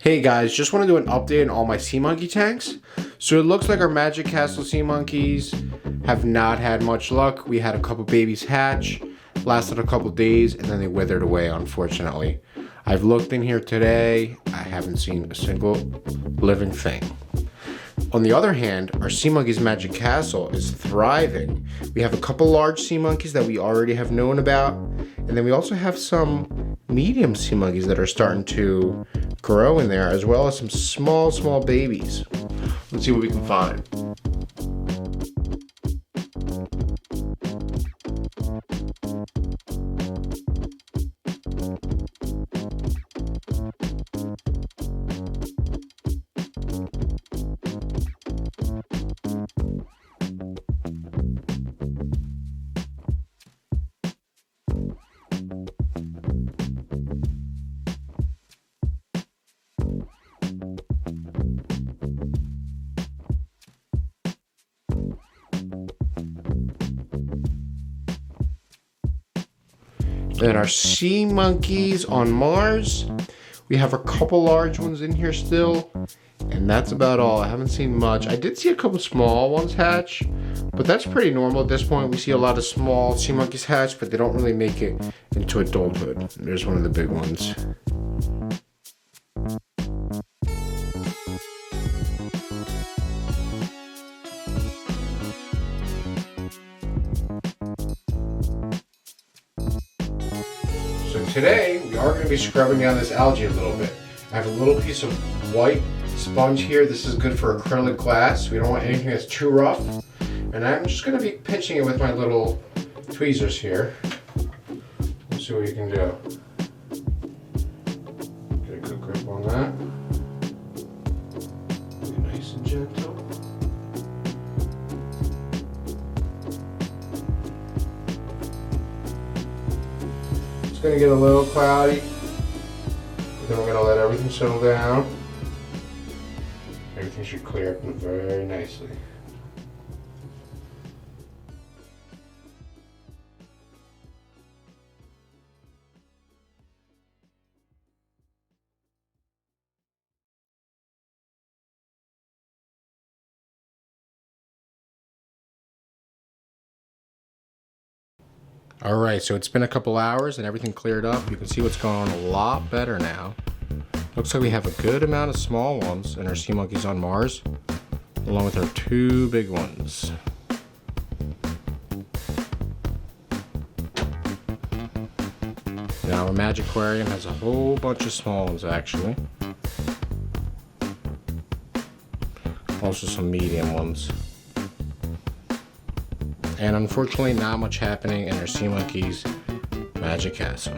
Hey guys, just want to do an update on all my sea monkey tanks. So it looks like our Magic Castle sea monkeys have not had much luck. We had a couple babies hatch, lasted a couple days, and then they withered away, unfortunately. I've looked in here today, I haven't seen a single living thing. On the other hand, our Sea Monkeys Magic Castle is thriving. We have a couple large sea monkeys that we already have known about, and then we also have some medium sea monkeys that are starting to grow in there, as well as some small babies. Let's see what we can find. Then our sea monkeys on Mars, we have a couple large ones in here still, and that's about all. I haven't seen much. I did see a couple small ones hatch, but that's pretty normal at this point. We see a lot of small sea monkeys hatch, but they don't really make it into adulthood. There's one of the big ones. So today, we are going to be scrubbing down this algae a little bit. I have a little piece of white sponge here. This is good for acrylic glass. We don't want anything that's too rough. And I'm just going to be pinching it with my little tweezers here. Let's see what you can do. Get a good grip on that. Be nice and gentle. It's going to get a little cloudy. Then we're going to let everything settle down. Everything should clear up very nicely. Alright, so it's been a couple hours and everything cleared up. You can see what's going on a lot better now. Looks like we have a good amount of small ones in our sea monkeys on Mars, along with our two big ones. Now our Magiquarium has a whole bunch of small ones actually. Also some medium ones. And unfortunately not much happening in our Sea Monkeys Magic Castle.